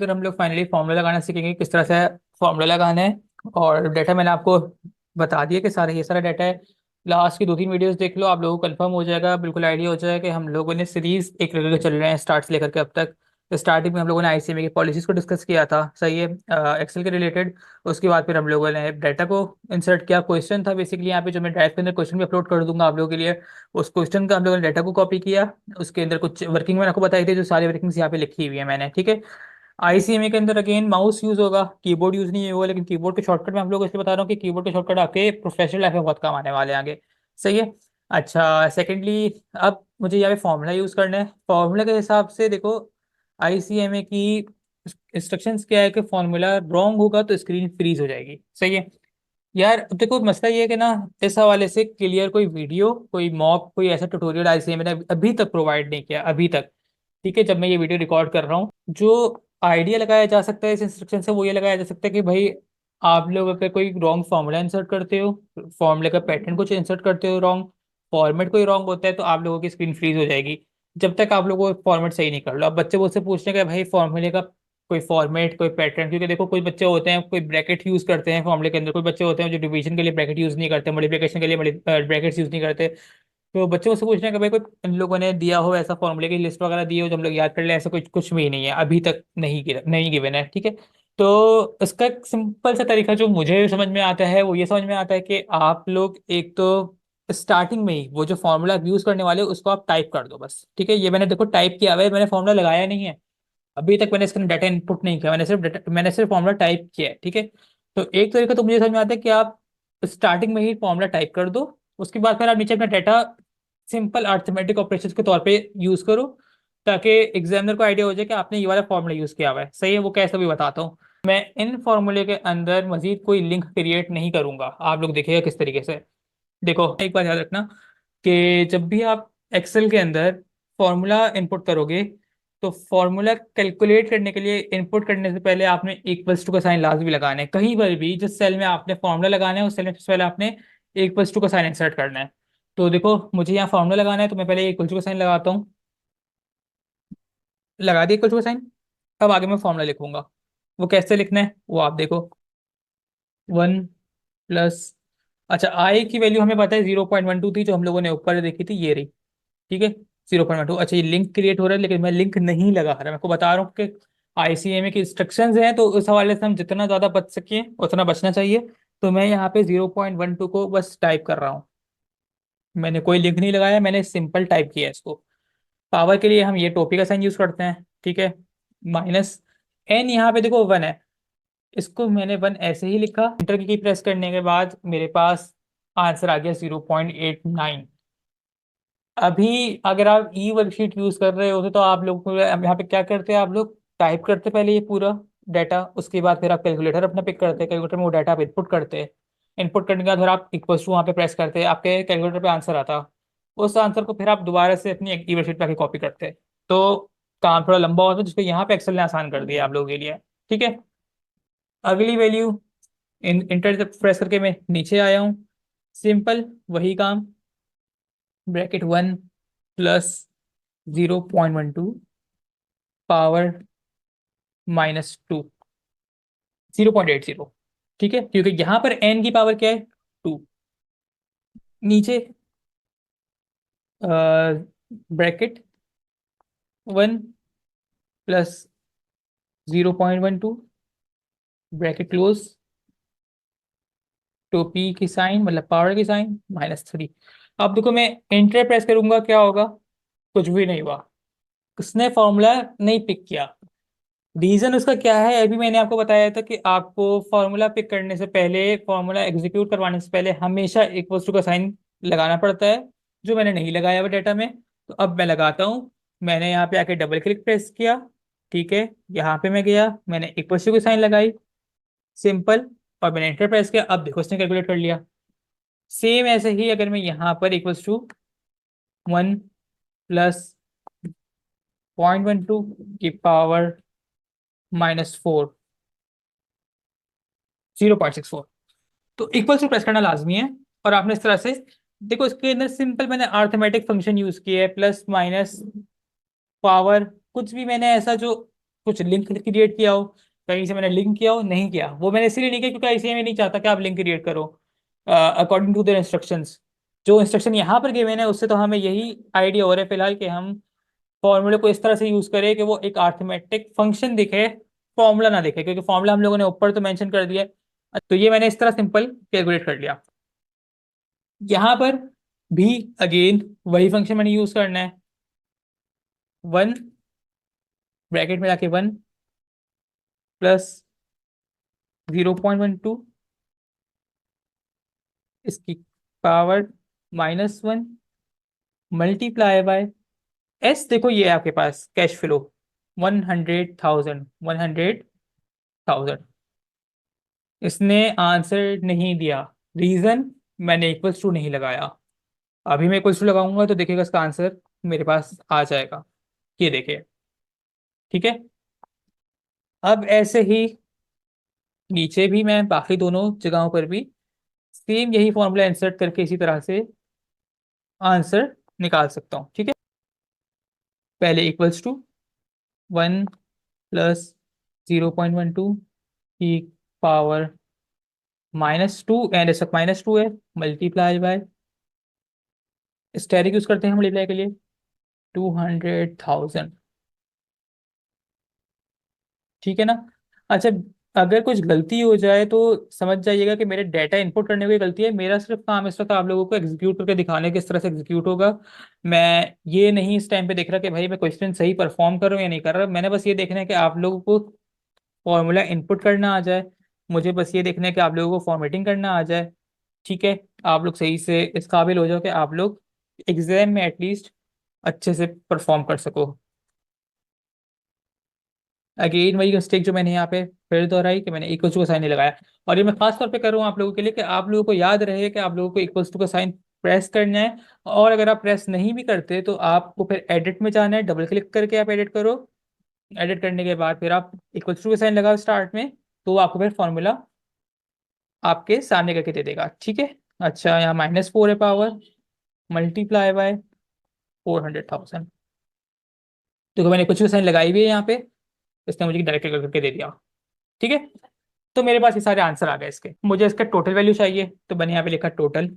अंदर हम लोग फाइनली फॉर्मूला लगाना सीखेंगे, किस तरह से फॉर्मूला लगाना है। और डाटा मैंने आपको बता दिया कि सारा ये सारा डाटा है। लास्ट की 2-3 वीडियोस देख लो, आप लोगों को कंफर्म हो जाएगा, बिल्कुल आइडिया हो जाएगा कि हम लोगों ने सीरीज एक लेकर के चल रहे हैं स्टार्ट से लेकर के अब तक। तो स्टार्टिंग में हम लोगों ने आईसीएमए की पॉलिसीज को डिस्कस किया था, सही है, एक्सेल के रिलेटेड। उसके बाद फिर हम लोगों ने डाटा को इंसर्ट किया, क्वेश्चन था बेसिकली यहाँ पे, जो मैं ड्राइव के अंदर क्वेश्चन भी अपलोड कर दूंगा आप लोगों के लिए। उस क्वेश्चन का हम लोगों ने डाटा को कॉपी किया। उसके अंदर कुछ वर्किंग मैंने आपको बताई थी, जो सारी वर्किंग्स यहाँ पे लिखी हुई है मैंने, ठीक है। आईसीएमए के अंदर अगेन माउस यूज होगा, कीबोर्ड यूज नहीं होगा, लेकिन कीबोर्ड के शॉर्टकट में हम लोग इसलिए बता रहा हूँ कि कीबोर्ड के शॉर्टकट आपके प्रोफेशनल लाइफ में बहुत काम आने वाले हैं आगे, सही है। अच्छा, सेकेंडली, अब मुझे यहाँ पे फॉर्मूला यूज करना है। फॉर्मूला के हिसाब से देखो, आईसीएमए की इंस्ट्रक्शंस क्या है कि फॉर्मूला रॉन्ग होगा तो स्क्रीन फ्रीज हो जाएगी, सही है। यार अब देखो, मसला ये है कि ना, इस हवाले से क्लियर कोई वीडियो, कोई मॉक, कोई ऐसा ट्यूटोरियल आईसीएमए ने अभी तक प्रोवाइड नहीं किया, अभी तक। ठीक है, जब मैं ये वीडियो रिकॉर्ड कर रहा हूँ, जो आइडिया लगाया जा सकता है इस इंस्ट्रक्शन से, वो ये लगाया जा सकता है कि भाई, आप लोग अगर कोई रॉन्ग फार्मूला इंसर्ट करते हो, फॉर्मूले का पैटर्न कुछ इंसर्ट करते हो रॉन्ग, फॉर्मेट कोई रॉन्ग होता है, तो आप लोगों की स्क्रीन फ्रीज हो जाएगी, जब तक आप लोगों को फॉर्मेट सही नहीं कर लो। अब बच्चे मुझसे पूछने का भाई फॉर्मूले का कोई फॉर्मेट, कोई पैटर्न, क्योंकि देखो कोई बच्चे होते हैं कोई ब्रैकेट यूज करते हैं फॉर्मूले के अंदर, कोई बच्चे होते हैं जो डिवीजन के लिए ब्रैकेट यूज नहीं करते, मल्टीप्लिकेशन के लिए ब्रैकेट्स यूज नहीं करते। तो बच्चे मुझसे पूछ रहे हैं कि भाई कोई इन लोगों ने दिया हो ऐसा फॉर्मूले की लिस्ट वगैरह दी हो जो हम लोग याद कर ले, ऐसा कुछ कुछ भी नहीं है अभी तक, नहीं गिवन है, ठीक है। तो इसका एक सिंपल सा तरीका जो मुझे समझ में आता है, वो ये समझ में आता है कि आप लोग एक तो स्टार्टिंग में ही वो जो फॉर्मूला यूज करने वाले हो उसको आप टाइप कर दो बस, ठीक है। ये मैंने देखो टाइप किया हुआ है, मैंने फॉर्मूला लगाया नहीं है अभी तक, मैंने इसका डाटा इनपुट नहीं किया, मैंने सिर्फ फॉर्मूला टाइप किया है, ठीक है। तो एक तरीका तो मुझे समझ में आता है कि आप स्टार्टिंग में ही फॉर्मूला टाइप कर दो, उसके बाद फिर आप नीचे अपना डाटा सिंपल अर्थमेटिक ऑपरेशंस के तौर पे यूज करो, ताकि एग्जामिनर को आइडिया हो जाए कि आपने ये वाला फॉर्मूला यूज किया हुआ है, सही है। वो कैसे भी बताता हूँ। मैं इन फॉर्मूले के अंदर मजीद कोई लिंक क्रिएट नहीं करूंगा, आप लोग देखिएगा किस तरीके से। देखो एक बात याद रखना कि जब भी आप एक्सेल के अंदर फॉर्मूला इनपुट करोगे, तो फॉर्मूला कैलकुलेट करने के लिए इनपुट करने से पहले आपने इक्वल्स टू का साइन लाजमी लगाना है। कहीं पर भी जिस सेल में आपने फॉर्मूला लगाना है, उस सेल में सबसे पहले आपने इक्वल्स टू का साइन इंसर्ट करना है। तो देखो मुझे यहाँ फॉर्मूला लगाना है, तो मैं पहले इक्वल्स टू का साइन लगाता हूँ। लगा दिया इक्वल्स टू का साइन। अब आगे मैं फॉर्मूला लिखूंगा, वो कैसे लिखना है वो आप देखो। 1 प्लस, अच्छा आई की वैल्यू हमें पता है 0.12 थी, जो हम लोगों ने ऊपर देखी थी, ये रही, ठीक है। 0.12, अच्छा ये लिंक क्रिएट हो रहा है, लेकिन मैं लिंक नहीं लगा रहा, मैं आपको बता रहा हूँ कि आईसीएमए की इंस्ट्रक्शंस हैं, तो उस हवाले से हम जितना ज़्यादा बच सकें उतना बचना चाहिए। तो मैं यहाँ पे 0.12 को बस टाइप कर रहा हूँ, मैंने कोई लिंक नहीं लगाया, मैंने सिंपल टाइप किया है इसको। पावर के लिए हम ये टोपी का साइन यूज करते हैं, ठीक है। माइनस एन, यहाँ पे देखो 1 है, इसको मैंने 1 ऐसे ही लिखा, इंटर की प्रेस करने के बाद मेरे पास आंसर आ गया 0.89। अभी अगर आप ई वर्कशीट यूज कर रहे होते तो आप लोग यहाँ पे क्या करते हैं, आप लोग टाइप करते पहले ये पूरा डाटा, उसके बाद फिर आप कैलकुलेटर अपना पिक करते हैं, कैलकुलेटर में वो डाटा आप इनपुट करते हैं। इनपुट करने के बाद फिर आप इक्वल्स टू वहाँ पे प्रेस करते हैं, आपके कैलकुलेटर पे आंसर आता। उस आंसर को फिर आप दोबारा से अपनी ई वर्कशीट पे आके कॉपी करते हैं। तो काम थोड़ा लंबा होता है, जिसको यहाँ पे एक्सेल ने आसान कर दिया आप लोगों के लिए, ठीक है। अगली वैल्यू इंटर तक प्रेस करके मैं नीचे आया हूँ, सिंपल वही काम, ब्रैकेट 1 प्लस 0.12 पावर -2, 0.80, ठीक है, क्योंकि यहाँ पर एन की पावर क्या है, 2। नीचे ब्रैकेट 1 प्लस 0.12, ब्रैकेट क्लोज, तो पी की साइन मतलब पावर की साइन -3। अब देखो मैं एंटर प्रेस करूंगा, क्या होगा, कुछ भी नहीं हुआ, उसने फॉर्मूला नहीं पिक किया। रीजन उसका क्या है, अभी मैंने आपको बताया था कि आपको फॉर्मूला पिक करने से पहले, फॉर्मूला एग्जीक्यूट करवाने से पहले हमेशा इक्वल्स टू का साइन लगाना पड़ता है, जो मैंने नहीं लगाया हुआ डाटा में। तो अब मैं लगाता हूँ, मैंने यहाँ पे आके डबल क्लिक प्रेस किया, ठीक है। यहाँ पे मैं गया, मैंने इक्वल्स टू की साइन लगाई, सिंपल, और मैंने एंटर प्रेस किया। अब देखो उसने कैलकुलेट कर लिया। सेम ऐसे ही अगर मैं यहाँ पर इक्वल्स टू 1 प्लस 0.12 की पावर -4, 0.64, तो इक्वल टू प्रेस करना लाजमी है। और आपने इस तरह से देखो, इसके अंदर सिंपल मैंने अर्थमेटिक फंक्शन यूज किया है, प्लस माइनस पावर, कुछ भी मैंने ऐसा जो कुछ लिंक क्रिएट किया हो, कहीं से मैंने लिंक किया हो, नहीं किया। वो मैंने इसलिए नहीं किया क्योंकि आईसीएमए नहीं चाहता कि आप लिंक क्रिएट करो अकॉर्डिंग टू देयर इंस्ट्रक्शंस। जो इंस्ट्रक्शन यहाँ पर गिवन है उससे तो हमें यही आइडिया हो रहा है फिलहाल कि हम फॉर्मूले को इस तरह से यूज करें कि वो एक अर्थमेटिक फंक्शन दिखे, फॉर्मूला ना दिखे, क्योंकि फॉर्मूला हम लोगों ने ऊपर तो मेंशन कर दिया है। तो ये मैंने इस तरह सिंपल कैलकुलेट कर लिया। यहाँ पर भी अगेन वही फंक्शन मैंने यूज करना है, वन ब्रैकेट में जाके वन प्लस 0.12 इसकी पावर -1 मल्टीप्लाई बाय एस। देखो ये है आपके पास कैश फ्लो 100,000, 100,000। इसने आंसर नहीं दिया, रीजन मैंने इक्वल्स टू नहीं लगाया। अभी मैं इक्वल्स टू लगाऊंगा तो देखिएगा इसका आंसर मेरे पास आ जाएगा। ये देखिए, ठीक है। अब ऐसे ही नीचे भी मैं बाकी दोनों जगहों पर भी सेम यही फॉर्मूला इंसर्ट करके इसी तरह से आंसर निकाल सकता हूँ, ठीक है। पहले इक्वल्स टू वन प्लस 0.12 की पावर -2, एंड इसका -2 है, मल्टीप्लाई बाय स्टेरिक यूज करते हैं मल्टीप्लाई के लिए 200,000, ठीक है ना। अच्छा, अगर कुछ गलती हो जाए तो समझ जाइएगा कि मेरे डेटा इनपुट करने में गलती है। मेरा सिर्फ काम इस वक्त आप लोगों को एग्जीक्यूट करके दिखाने किस तरह से एग्जीक्यूट होगा। मैं ये नहीं इस टाइम पे देख रहा कि भाई मैं क्वेश्चन सही परफॉर्म कर रहा हूँ या नहीं कर रहा। मैंने बस ये देखना है कि आप लोगों को फॉर्मूला इनपुट करना आ जाए। मुझे बस ये देखना है कि आप लोगों को फॉर्मेटिंग करना आ जाए, ठीक है। आप लोग सही से इस काबिल हो जाओ कि आप लोग एग्जाम में एटलीस्ट अच्छे से परफॉर्म कर सको। अगेन वही मिस्टेक जो मैंने यहाँ पे फिर दोहराई कि मैंने इक्वल्स टू का साइन नहीं लगाया। और ये मैं खास तौर पे कर रहा हूँ आप लोगों के लिए कि आप लोगों को याद रहे कि आप लोगों को इक्वल्स टू का साइन प्रेस करना है। और अगर आप प्रेस नहीं भी करते तो आपको फिर एडिट में जाना है, डबल क्लिक करके आप एडिट करो। एडिट करने के बाद फिर आप इक्वल्स टू का साइन लगाओ स्टार्ट में, तो वो आपको फिर फॉर्मूला आपके सामने करके दे देगा, ठीक है। अच्छा, यहाँ -4 है पावर, मल्टीप्लाई बाय 400,000। देखो मैंने कुछ भी साइन लगाई हुई है यहाँ पे, इसने मुझे डायरेक्ट करके दे दिया, ठीक है। तो मेरे पास ये सारे आंसर आ गए इसके। मुझे इसका टोटल वैल्यू चाहिए तो मैंने यहाँ पे लिखा टोटल,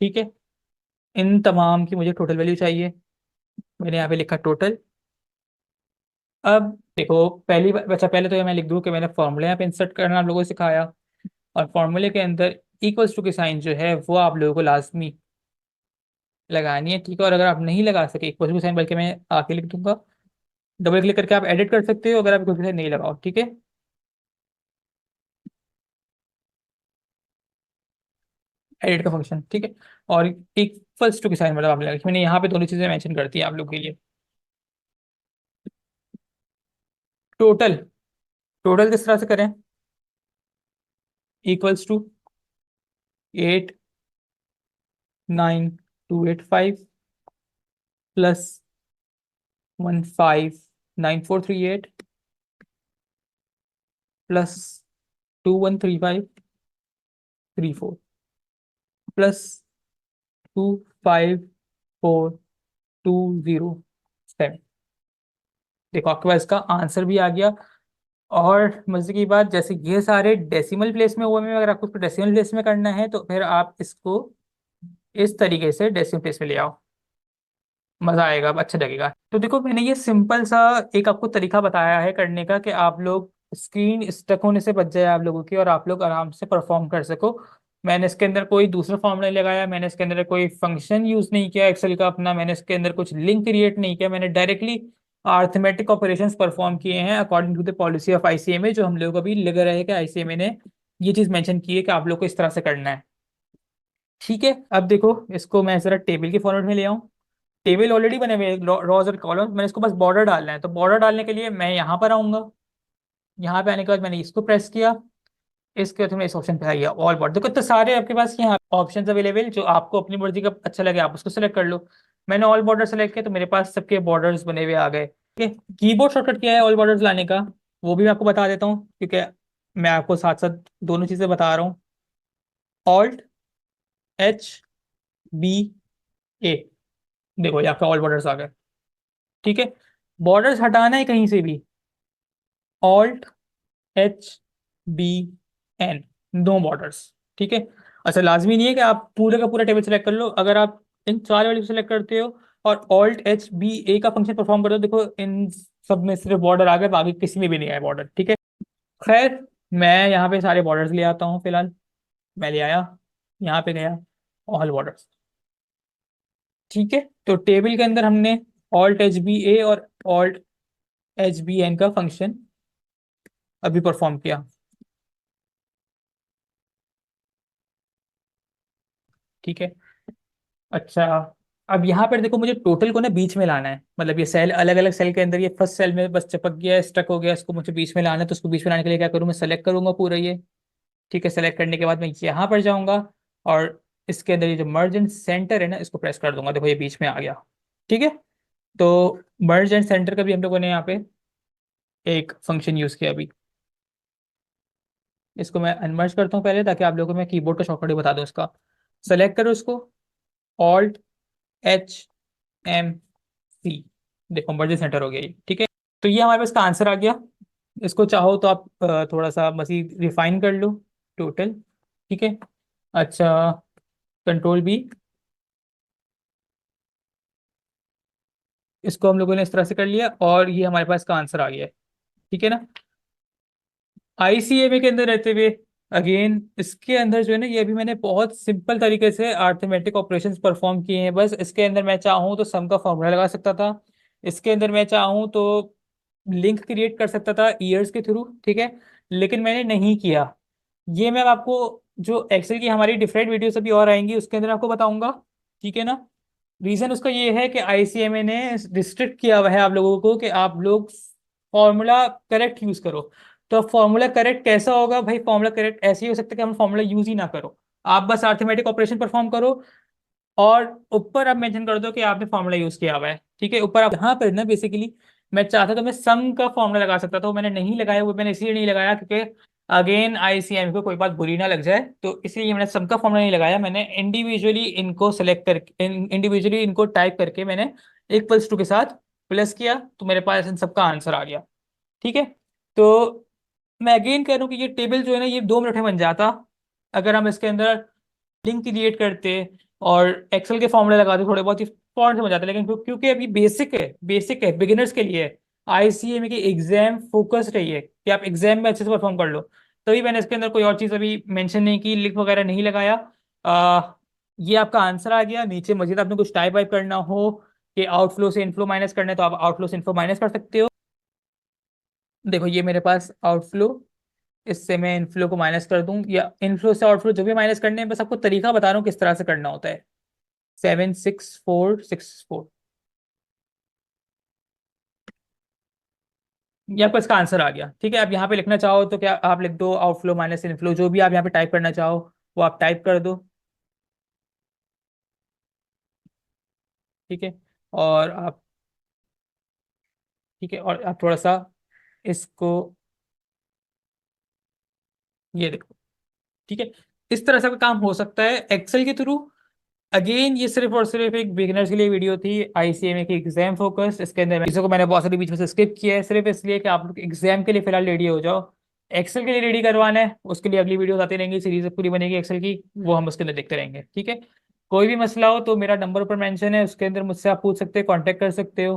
ठीक है। इन तमाम की मुझे टोटल वैल्यू चाहिए, मैंने यहाँ पे लिखा टोटल। अब देखो अच्छा पहले तो ये मैं लिख दूँ कि मैंने फॉर्मूले यहाँ पे इंसर्ट करना आप लोगों को सिखाया। और फॉर्मूले के अंदर इक्वल्स टू की साइन जो है वो आप लोगों को लाजमी लगानी है, ठीक है। और अगर आप नहीं लगा सके इक्वल्स टू की साइन, बल्कि मैं आके लिख दूंगा, डबल क्लिक करके आप एडिट कर सकते हो अगर आप इक्वल्स टू की साइन नहीं लगाओ, ठीक है। एडिट का फंक्शन, ठीक है। और इक्वल्स टू की साइन मतलब आपने मैंने यहाँ पे दोनों चीजें मेंशन करती हैं आप लोग के लिए। टोटल, टोटल किस तरह से करें, equals to 89285 plus 159438 plus 213534 plus 254207। देखो आपके पास इसका आंसर भी आ गया। और मजे की बात, जैसे ये सारे डेसिमल प्लेस में हुए में, अगर आपको इसको डेसिमल प्लेस में करना है तो फिर आप इसको इस तरीके से डेसिमल प्लेस में ले आओ, मजा आएगा, अच्छा लगेगा। तो देखो मैंने ये सिंपल सा एक आपको तरीका बताया है करने का कि आप लोग स्क्रीन स्टक होने से बच जाए आप लोगों की, और आप लोग आराम से परफॉर्म कर सको। मैंने इसके अंदर कोई दूसरा फॉर्मूला नहीं लगाया, मैंने इसके अंदर कोई फंक्शन यूज नहीं किया एक्सेल का अपना, मैंने इसके अंदर कुछ लिंक क्रिएट नहीं किया, मैंने डायरेक्टली अर्थमेटिक ऑपरेशंस परफॉर्म किए हैं according to the policy of ICMA, जो हम लोग को अभी लग रहा है कि आईसीएमए ने ये चीज मेंशन की है कि आप लोग को इस तरह से करना है, ठीक है। अब देखो इसको मैं जरा टेबल के फॉर्मेट में ले आऊँ। टेबल ऑलरेडी बने हुए रॉज और कॉलम, मैंने इसको बस बॉर्डर डालना है। तो बॉर्डर डालने के लिए मैं यहाँ पर आऊंगा, यहाँ पे आने के बाद मैंने इसको प्रेस किया, इसके बाद मैं इस ऑप्शन पे आ गया ऑल बॉर्डर। देखो तो सारे आपके पास यहाँ ऑप्शंस अवेलेबल, जो आपको अपनी मर्जी का अच्छा लगे आप उसको सेलेक्ट कर लो। मैंने ऑल बॉर्डर सेलेक्ट किया तो मेरे पास सबके बॉर्डर्स बने हुए आ गए, ठीक है। कीबोर्ड शॉर्टकट किया है ऑल बॉर्डर्स लाने का, वो भी मैं आपको बता देता हूँ क्योंकि मैं आपको साथ साथ दोनों चीजें बता रहा हूँ। Alt+H+B+A, देखो ये आपका ऑल बॉर्डर्स आ गए, ठीक है। बॉर्डर्स हटाना है कहीं से भी, alt H B N, no borders. ठीक है। अच्छा, लाजमी नहीं है कि आप पूरे का पूरा टेबल सेलेक्ट कर लो, अगर आप इन चार वैल्यू सेलेक्ट करते हो और ऑल्ट एच बी ए का फंक्शन परफॉर्म कर दो, देखो इन सब में सिर्फ बॉर्डर आ गए, बाकी किसी में भी नहीं आया बॉर्डर। ठीक है। खैर, मैं यहाँ पे सारे बॉर्डर्स ले आता हूँ फिलहाल। मैं ले आया, यहाँ पे गया, ऑल बॉर्डर्स। ठीक है। तो टेबल के अंदर हमने ऑल्ट एच बी ए और ऑल्ट एच बी एन का फंक्शन अभी परफॉर्म किया। ठीक है। अच्छा, अब यहाँ पर देखो, मुझे टोटल को ना बीच में लाना है, मतलब ये सेल अलग अलग सेल के अंदर, ये फर्स्ट सेल में बस चिपक गया, स्टक हो गया, इसको मुझे बीच में लाना है। तो उसको बीच में लाने के लिए क्या करूँ, मैं सेलेक्ट करूंगा पूरा ये। ठीक है। सेलेक्ट करने के बाद मैं यहाँ पर जाऊंगा और इसके अंदर ये जो मर्ज एंड सेंटर है ना, इसको प्रेस कर दूंगा, देखो ये बीच में आ गया। ठीक है। तो मर्ज एंड सेंटर का भी हम लोगों ने यहाँ पे एक फंक्शन यूज किया अभी। इसको मैं अनमर्ज करता हूँ पहले, ताकि आप लोगों को मैं कीबोर्ड का शॉर्टकट बता दूँ इसका। सेलेक्ट करो इसको, ऑल्ट एच एम सी, देखो मर्ज सेंटर हो गया ये। ठीक है। तो ये हमारे पास का आंसर आ गया। इसको चाहो तो आप थोड़ा सा मजीद रिफाइन कर लो, टोटल। ठीक है। अच्छा, कंट्रोल बी, इसको हम लोगों ने इस तरह से कर लिया और ये हमारे पास का आंसर आ गया है। ठीक है ना। आईसीएमए के अंदर रहते हुए अगेन इसके अंदर जो है ना, ये अभी मैंने बहुत सिंपल तरीके से अर्थमेटिक ऑपरेशंस परफॉर्म किए हैं। बस इसके अंदर मैं चाहूँ तो सम का फॉर्मूला लगा सकता था, इसके अंदर मैं चाहूँ तो लिंक क्रिएट कर सकता था ईयर्स के थ्रू। ठीक है। लेकिन मैंने नहीं किया। ये मैं आपको, जो एक्सेल की हमारी डिफरेंट वीडियोस अभी और आएंगी उसके अंदर आपको बताऊंगा। ठीक है ना। रीजन उसका ये है कि आईसीएमए ने रिस्ट्रिक्ट किया हुआ है आप लोगों को कि आप लोग फॉर्मूला करेक्ट यूज करो। तो फॉर्मूला करेक्ट कैसा होगा भाई, फॉर्मूला करेक्ट ऐसे ही हो सकता है कि हम फॉर्मूला यूज ही ना करो, आप बस अर्थमेटिक ऑपरेशन परफॉर्म करो और ऊपर आप मेंशन कर दो कि आपने फॉर्मूला यूज किया हुआ है। ठीक है। ऊपर आप यहाँ पर ना बेसिकली मैं चाहता तो मैं सम का फॉर्मूला लगा सकता था, वो मैंने नहीं लगाया। वो मैंने इसलिए नहीं लगाया क्योंकि अगेन आईसीएम को कोई बात बुरी ना लग जाए, तो इसलिए मैंने सम का फॉर्मूला नहीं लगाया। मैंने इंडिविजुअली इनको सेलेक्ट करके, इंडिविजुअली इनको टाइप करके मैंने इक्वल्स टू के साथ प्लस किया, तो मेरे पास इन सबका आंसर आ गया। ठीक है। तो मैं अगेन कह रहा हूँ कि ये टेबल जो है ना, ये 2 मिनट में बन जाता अगर हम इसके अंदर लिंक क्रिएट करते और एक्सेल के फॉर्मूले लगाते थोड़े बहुत ही फौरन समझ जाते। लेकिन क्योंकि अभी बेसिक है, बेसिक है, बिगिनर्स के लिए आईसीएमए की एग्जाम फोकस्ड है ये, कि आप एग्जाम में अच्छे से परफॉर्म कर लो, तभी मैंने इसके अंदर कोई और चीज़ अभी मेंशन नहीं की, लिंक वगैरह नहीं लगाया। ये आपका आंसर आ गया। नीचे मजीद आपने कुछ टाइप वाइप करना हो कि आउटफ्लो से इनफ्लो माइनस करना है, तो आप आउटफ्लो से इनफ्लो माइनस कर सकते हो। देखो ये मेरे पास आउटफ्लो, इससे मैं इनफ्लो को माइनस कर दूं, या इनफ्लो से आउटफ्लो जो भी माइनस करने हैं, बस आपको तरीका बता रहा हूँ किस तरह से करना होता है। 76464, ये आपका इसका आंसर आ गया। ठीक है। आप यहाँ पे लिखना चाहो तो क्या आप लिख दो, आउटफ्लो माइनस इनफ्लो, जो भी आप यहाँ पे टाइप करना चाहो वो आप टाइप कर दो। ठीक है। और आप, ठीक है, और आप थोड़ा सा इसको, ये देखो। ठीक है। इस तरह से का काम हो सकता है एक्सेल के थ्रू। अगेन ये सिर्फ और सिर्फ एक बिगिनर्स के लिए वीडियो थी, आईसीएमए की एग्जाम फोकस। इसके अंदर चीज़ों को मैंने बहुत सारी बीच में से स्किप किया है, सिर्फ इसलिए कि आप लोग एग्जाम के लिए फिलहाल रेडी हो जाओ। एक्सेल के लिए रेडी करवाना है, उसके लिए अगली वीडियो आती रहेंगी, सीरीज पूरी बनेगी एक्सेल की, वो हम उसके अंदर देखते रहेंगे। ठीक है। कोई भी मसला हो तो मेरा नंबर ऊपर मेंशन है, उसके अंदर मुझसे आप पूछ सकते हो, कांटेक्ट कर सकते हो।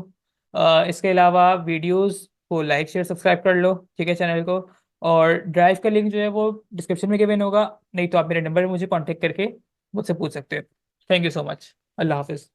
इसके अलावा वीडियोस को लाइक शेयर सब्सक्राइब कर लो, ठीक है, चैनल को। और ड्राइव का लिंक जो है वो डिस्क्रिप्शन में गिवन होगा, नहीं तो आप मेरे नंबर पर मुझे कांटेक्ट करके मुझसे पूछ सकते हो। Thank you so much. अल्लाह हाफिज़।